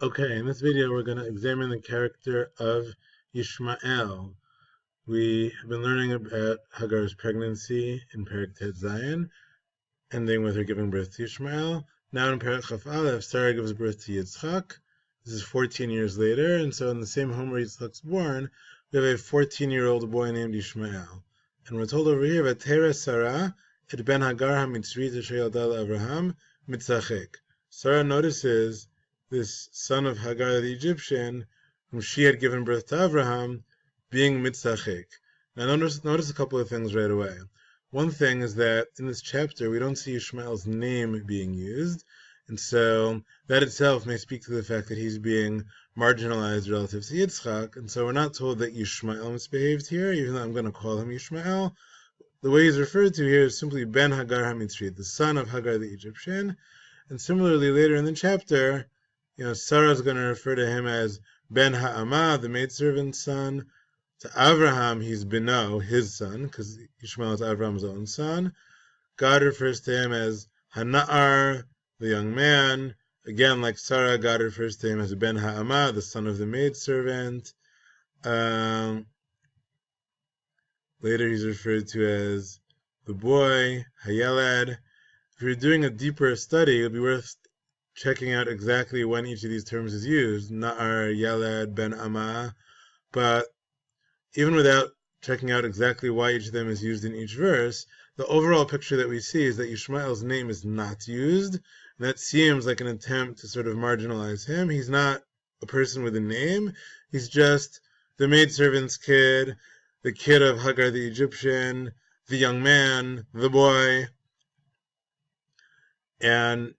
Okay, in this video we're going to examine the character of Yishmael. We have been learning about Hagar's pregnancy in Perek Tet Zayin, ending with her giving birth to Yishmael. Now in Perek Chaf Aleph, Sarah gives birth to Yitzchak. This is 14 years later, and so in the same home where Yitzchak's born, we have a 14-year-old boy named Yishmael. And we're told over here, Vatera Sarah, et ben Hagar ha-mitzrit asher yalda Abraham, mitzachek. Sarah notices this son of Hagar the Egyptian, whom she had given birth to Abraham, being mitzachek. Now notice a couple of things right away. One thing is that in this chapter we don't see Yishmael's name being used, and so that itself may speak to the fact that he's being marginalized relative to Yitzchak, and so we're not told that Yishmael misbehaved here, even though I'm going to call him Yishmael. The way he's referred to here is simply Ben Hagar HaMitzrit, the son of Hagar the Egyptian, and similarly later in the chapter, Sarah is going to refer to him as Ben Ha'amah, the maidservant's son. To Avraham, he's Beno, his son, because Yishmael is Avraham's own son. God refers to him as Hana'ar, the young man. Again, like Sarah, God refers to him as Ben Ha'amah, the son of the maidservant. Later he's referred to as the boy, Hayelad. If you're doing a deeper study, it'll be worth checking out exactly when each of these terms is used, Na'ar, Yalad, Ben Amah, but even without checking out exactly why each of them is used in each verse, the overall picture that we see is that Yishmael's name is not used, and that seems like an attempt to sort of marginalize him. He's not a person with a name, he's just the maidservant's kid, the kid of Hagar the Egyptian, the young man, the boy, and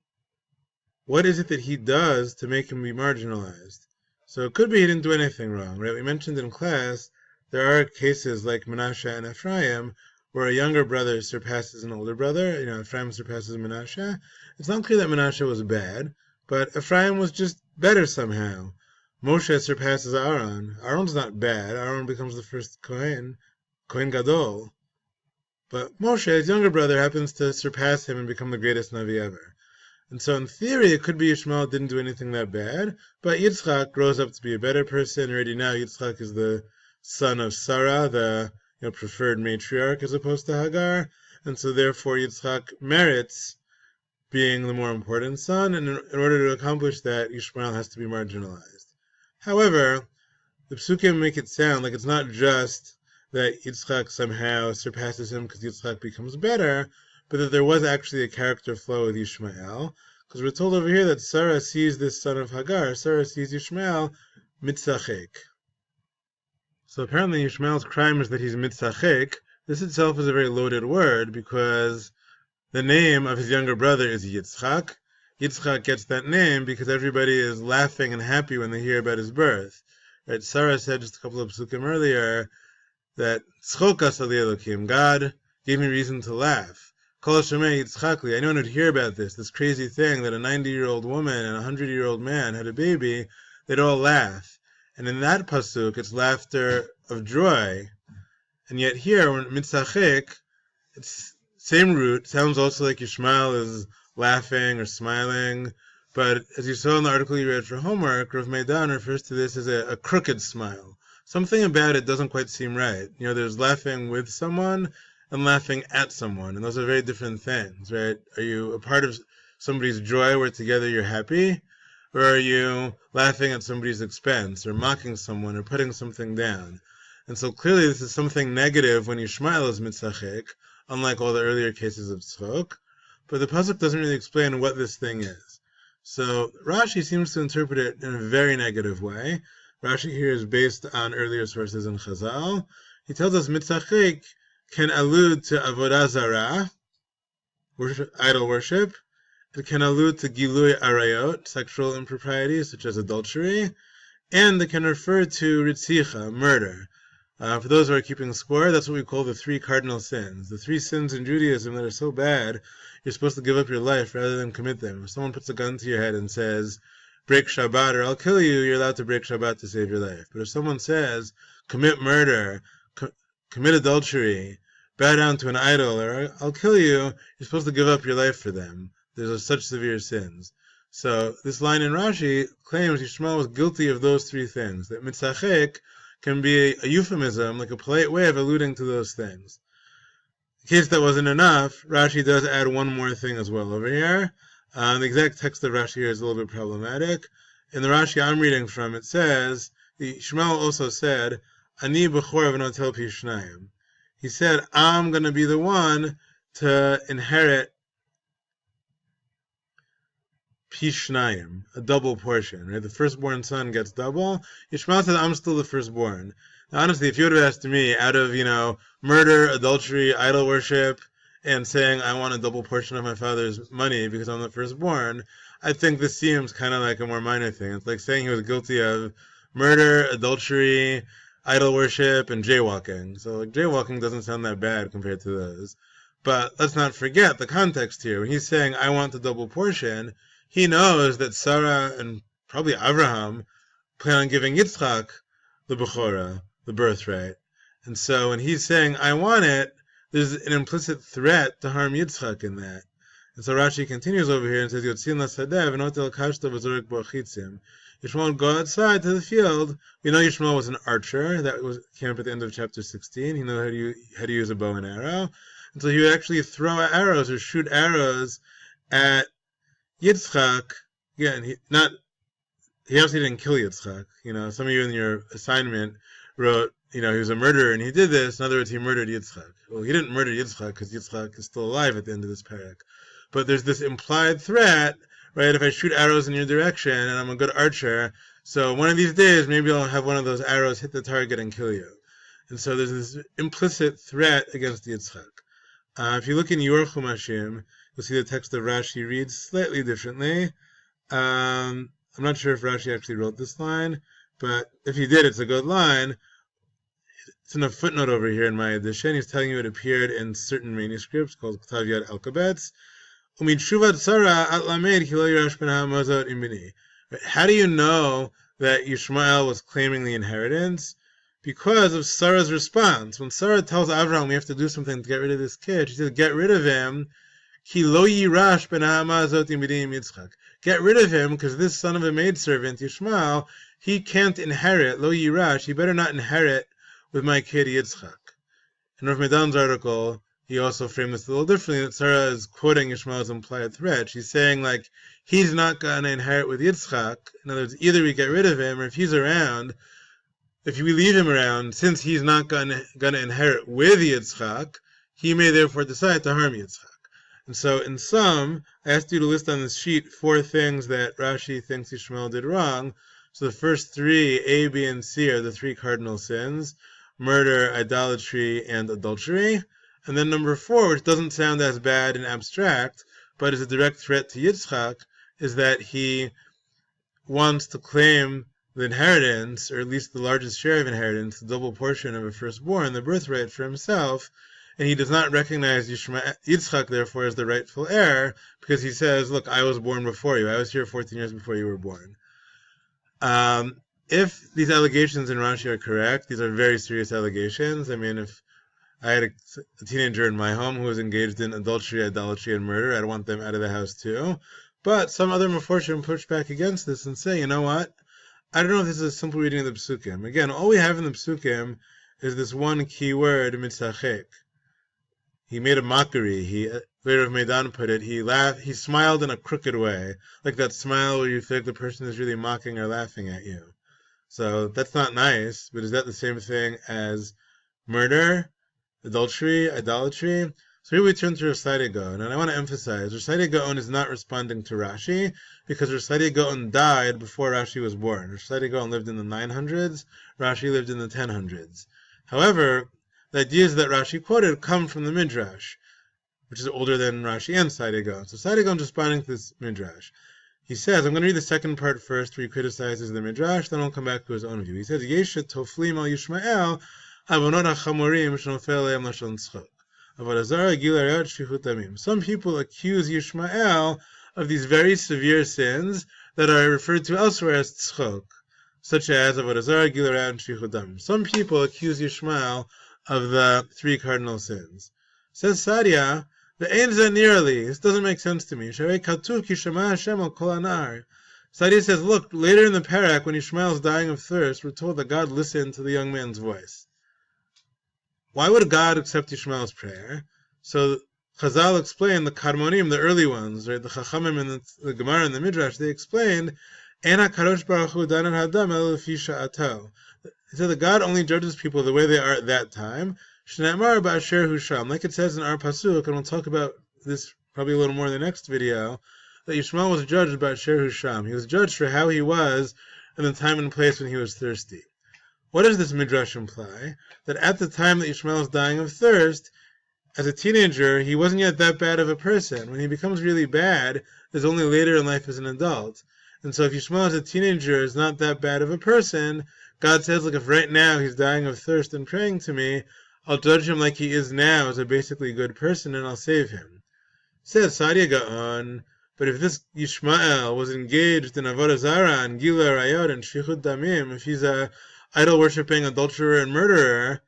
what is it that he does to make him be marginalized? So it could be he didn't do anything wrong, right? We mentioned in class there are cases like Menashe and Ephraim where a younger brother surpasses an older brother. Ephraim surpasses Menashe. It's not clear that Menashe was bad, but Ephraim was just better somehow. Moshe surpasses Aaron. Aaron's not bad. Aaron becomes the first Kohen Gadol. But Moshe, his younger brother, happens to surpass him and become the greatest Navi ever. And so in theory, it could be Yishmael didn't do anything that bad, but Yitzchak grows up to be a better person. Already now, Yitzchak is the son of Sarah, the preferred matriarch, as opposed to Hagar, and so therefore Yitzchak merits being the more important son, and in order to accomplish that, Yishmael has to be marginalized. However, the psukim make it sound like it's not just that Yitzchak somehow surpasses him because Yitzchak becomes better, but that there was actually a character flow with Yishmael, because we're told over here that Sarah sees this son of Hagar, Sarah sees Yishmael mitzachek. So apparently Yishmael's crime is that he's mitzachek. This itself is a very loaded word, because the name of his younger brother is Yitzchak. Yitzchak gets that name because everybody is laughing and happy when they hear about his birth. Right? Sarah said just a couple of psukim earlier that tzchokas ali Elokim, God gave me reason to laugh. Kol Shemei Yitzchakli, anyone who'd hear about this crazy thing that a 90-year-old woman and a 100-year-old man had a baby, they'd all laugh. And in that pasuk, it's laughter of joy. And yet here, when mitzachek, it's same root, sounds also like Yishmael is laughing or smiling, but as you saw in the article you read for homework, Rav Meidan refers to this as a crooked smile. Something about it doesn't quite seem right. There's laughing with someone and laughing at someone, and those are very different things, right? Are you a part of somebody's joy where together you're happy? Or are you laughing at somebody's expense, or mocking someone, or putting something down? And so clearly this is something negative when Yishmael is mitzachek, unlike all the earlier cases of tzchok, but the pasuk doesn't really explain what this thing is. So Rashi seems to interpret it in a very negative way. Rashi here is based on earlier sources in Chazal. He tells us mitzachek can allude to avodah zarah, idol worship. It can allude to gilui arayot, sexual improprieties such as adultery, and it can refer to ritzicha, murder. For those who are keeping score, that's what we call the three cardinal sins. The three sins in Judaism that are so bad, you're supposed to give up your life rather than commit them. If someone puts a gun to your head and says, break Shabbat or I'll kill you, you're allowed to break Shabbat to save your life. But if someone says, commit murder, commit adultery, bow down to an idol, or I'll kill you, you're supposed to give up your life for them. These are such severe sins. So this line in Rashi claims Yishmael was guilty of those three things. That mitzachek can be a euphemism, like a polite way of alluding to those things. In case that wasn't enough, Rashi does add one more thing as well over here. The exact text of Rashi here is a little bit problematic. In the Rashi I'm reading from, it says, Yishmael also said, Ani b'chor v'notel pi shnayim. He said, I'm going to be the one to inherit Pishnayim, a double portion, right? The firstborn son gets double. Yishmael said, I'm still the firstborn. Now, honestly, if you would have asked me, out of, murder, adultery, idol worship, and saying I want a double portion of my father's money because I'm the firstborn, I think this seems kind of like a more minor thing. It's like saying he was guilty of murder, adultery, idol worship, and jaywalking. So, jaywalking doesn't sound that bad compared to those. But let's not forget the context here. When he's saying, I want the double portion, he knows that Sarah and probably Abraham plan on giving Yitzchak the Bechorah, the birthright. And so when he's saying, I want it, there's an implicit threat to harm Yitzchak in that. And so Rashi continues over here and says, Yotzin lasadeh v'notel kashta v'zorek bo'chitzim. Yishmael would go outside to the field. We know Yishmael was an archer. That came up at the end of chapter 16. He knew how to use a bow and arrow. And so he would actually throw arrows or shoot arrows at Yitzchak. Again, he obviously didn't kill Yitzchak. Some of you in your assignment wrote, he was a murderer and he did this. In other words, he murdered Yitzchak. Well, he didn't murder Yitzchak because Yitzchak is still alive at the end of this parak. But there's this implied threat, right? If I shoot arrows in your direction and I'm a good archer, so one of these days maybe I'll have one of those arrows hit the target and kill you. And so there's this implicit threat against Yitzchak. If you look in your Chumashim, you'll see the text of Rashi reads slightly differently. I'm not sure if Rashi actually wrote this line, but if he did, it's a good line. It's in a footnote over here in my edition. He's telling you it appeared in certain manuscripts called Ktav Yad Elkabetz. How do you know that Yishmael was claiming the inheritance? Because of Sarah's response. When Sarah tells Avraham we have to do something to get rid of this kid, she says, get rid of him. Get rid of him, because this son of a maidservant, Yishmael, he can't inherit. Lo yirash, he better not inherit with my kid Yitzchak. In Rav Medan's article, he also framed this a little differently, that Sarah is quoting Yishmael's implied threat. She's saying, he's not going to inherit with Yitzchak. In other words, either we get rid of him, or if he's around, if we leave him around, since he's not going to inherit with Yitzchak, he may therefore decide to harm Yitzchak. And so in sum, I asked you to list on this sheet 4 things that Rashi thinks Yishmael did wrong. So the first 3, A, B, and C, are the 3 cardinal sins: murder, idolatry, and adultery. And then number 4, which doesn't sound as bad and abstract, but is a direct threat to Yitzchak, is that he wants to claim the inheritance, or at least the largest share of inheritance, the double portion of a firstborn, the birthright, for himself, and he does not recognize Yitzchak, therefore, as the rightful heir, because he says, look, I was born before you. I was here 14 years before you were born. If these allegations in Rashi are correct, these are very serious allegations. I mean, if I had a teenager in my home who was engaged in adultery, idolatry, and murder, I'd want them out of the house too. But some other Meforshim push back against this and say, you know what? I don't know if this is a simple reading of the Psukim. Again, all we have in the Psukim is this one key word, mitzachek. He made a mockery. The way Rav Meidan put it, he smiled in a crooked way, like that smile where you feel like the person is really mocking or laughing at you. So that's not nice, but is that the same thing as murder, adultery, idolatry? So here we turn to Rosh Gaon, and I want to emphasize, Rosh Gaon is not responding to Rashi, because Rosh Gaon died before Rashi was born. Rosh Gaon lived in the 900s, Rashi lived in the 1000s. However, the ideas that Rashi quoted come from the Midrash, which is older than Rashi and Side Gaon. So Side Gaon is responding to this Midrash. He says, I'm going to read the second part first, where he criticizes the Midrash, then I'll come back to his own view. He says, Yeshet toflim al Yishmael, havonot hachamorim shnofel lehem lashon tzchok. Some people accuse Yishmael of these very severe sins that are referred to elsewhere as tzchok, such as avodah zarah, gilui arayot, and shfichut damim. Some people accuse Yishmael of the 3 cardinal sins. Says Sadia, Ve'ein ze nearly. This doesn't make sense to me. Sharei katuv ki shema Hashem al kol anar. Sadia says, look, later in the parak, when Yishmael is dying of thirst, we're told that God listened to the young man's voice. Why would God accept Yishmael's prayer? So Chazal explained, the Karmonim, the early ones, right, the Chachamim and the Gemara and the Midrash, they explained, Ena Kadosh Baruch Hu danan hadam el lefi sha'ato. He said that God only judges people the way they are at that time. Shne'amar ba'asher hu sham. Like it says in our pasuk, and we'll talk about this probably a little more in the next video, that Yishmael was judged by Asher hu sham. He was judged for how he was in the time and place when he was thirsty. What does this midrash imply? That at the time that Yishmael is dying of thirst, as a teenager, he wasn't yet that bad of a person. When he becomes really bad, it's only later in life as an adult. And so if Yishmael as a teenager is not that bad of a person, God says, look, if right now he's dying of thirst and praying to me, I'll judge him like he is now as a basically good person and I'll save him. Says Sadia Gaon, but if this Yishmael was engaged in Avodah Zarah and Gila Rayot and Shfichut Damim, if he's a idol-worshipping adulterer and murderer,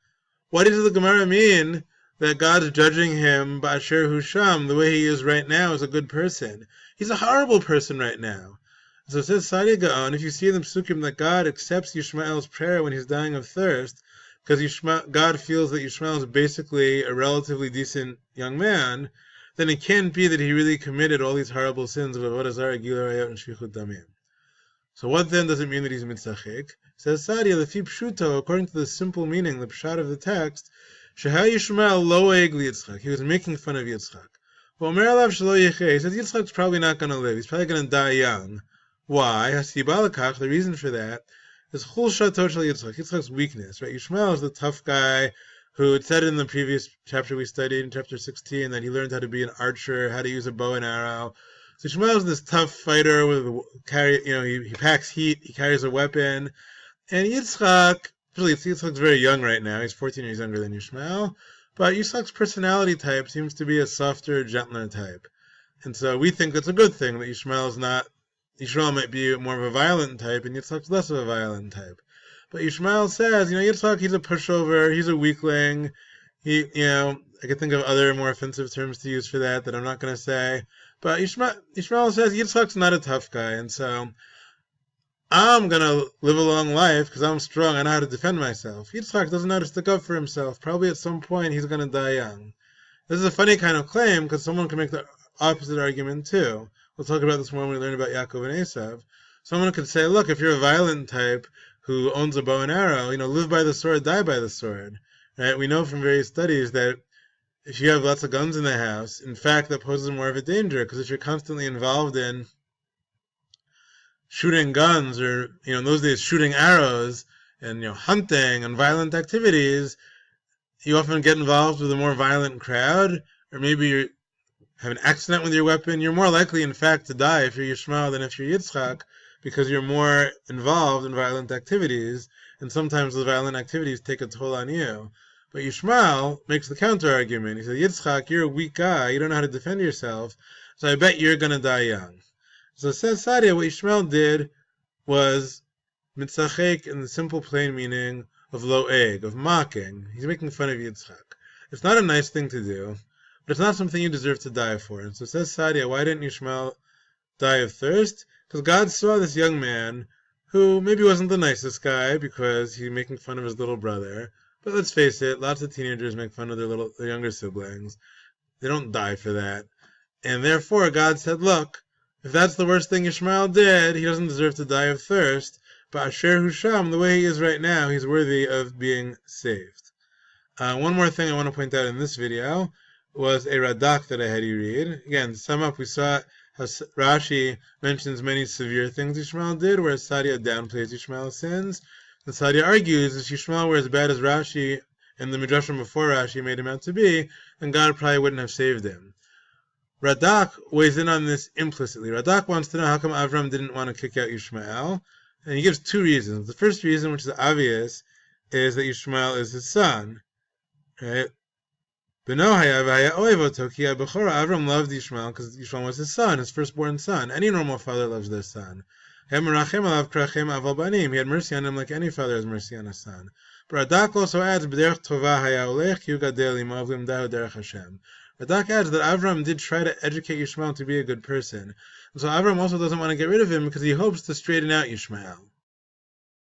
what does the Gemara mean that God's judging him ba'asher hu sham the way he is right now as a good person? He's a horrible person right now. So it says Sadia Gaon, if you see in the Psukim that God accepts Yishmael's prayer when he's dying of thirst, because God feels that Yishmael is basically a relatively decent young man, then it can't be that he really committed all these horrible sins of Avodah Zarah, Gila Rayot, and Shfichut Damim. So what then does it mean that he's mitzachik? Says Sadia, lefi pshuto, according to the simple meaning, the pshat of the text, sheha Yishmael lo eig li Yitzchak. He was making fun of Yitzchak. V'omer alav shelo yechei. He says Yitzchak's probably not going to live. He's probably going to die young. Why? Hasiba lekach, the reason for that is chul shato shel Yitzchak, Yitzchak's weakness. Right? Yishmael is the tough guy who had said in the previous chapter we studied, in chapter 16, that he learned how to be an archer, how to use a bow and arrow. So Yishmael is this tough fighter he packs heat, he carries a weapon. And Yitzchak, Yitzchak's very young right now, he's 14 years younger than Yishmael, but Yitzchak's personality type seems to be a softer, gentler type. And so we think that's a good thing, that Yishmael might be more of a violent type, and Yitzchak's less of a violent type. But Yishmael says, Yitzchak, he's a pushover, he's a weakling. I could think of other more offensive terms to use for that I'm not going to say. But Yishmael says, Yitzchak's not a tough guy, and so I'm going to live a long life because I'm strong, I know how to defend myself. Yitzchak doesn't know how to stick up for himself. Probably at some point he's going to die young. This is a funny kind of claim because someone can make the opposite argument too. We'll talk about this more when we learn about Yaakov and Esav. Someone could say, look, if you're a violent type who owns a bow and arrow, live by the sword, die by the sword. Right? We know from various studies that if you have lots of guns in the house, in fact, that poses more of a danger, because if you're constantly involved in shooting guns or, in those days, shooting arrows and, hunting and violent activities, you often get involved with a more violent crowd, or maybe you have an accident with your weapon. You're more likely, in fact, to die if you're Yishmael than if you're Yitzchak, because you're more involved in violent activities, and sometimes the violent activities take a toll on you. But Yishmael makes the counter-argument. He says, Yitzchak, you're a weak guy, you don't know how to defend yourself, so I bet you're going to die young. So it says Sadia, what Yishmael did was mitzachek in the simple plain meaning of lo'eg, of mocking. He's making fun of Yitzchak. It's not a nice thing to do, but it's not something you deserve to die for. And so it says Sadia, why didn't Yishmael die of thirst? Because God saw this young man who maybe wasn't the nicest guy because he's making fun of his little brother. But let's face it, lots of teenagers make fun of their younger siblings. They don't die for that. And therefore God said, look, if that's the worst thing Yishmael did, he doesn't deserve to die of thirst. But Asher Husham, the way he is right now, he's worthy of being saved. One more thing I want to point out in this video was a Radak that I had you read. Again, to sum up, we saw how Rashi mentions many severe things Yishmael did, whereas Sadia downplays Yishmael's sins. And Sadia argues if Yishmael were as bad as Rashi and the Midrashim before Rashi made him out to be, then God probably wouldn't have saved him. Radak weighs in on this implicitly. Radak wants to know how come Avram didn't want to kick out Yishmael, and he gives two reasons. The first reason, which is obvious, is that Yishmael is his son. Right? Avram loved Yishmael because Yishmael was his son, his firstborn son. Any normal father loves their son. He had mercy on him like any father has mercy on a son. But Radak also adds, Radak adds that Avram did try to educate Yishmael to be a good person. And so Avram also doesn't want to get rid of him because he hopes to straighten out Yishmael.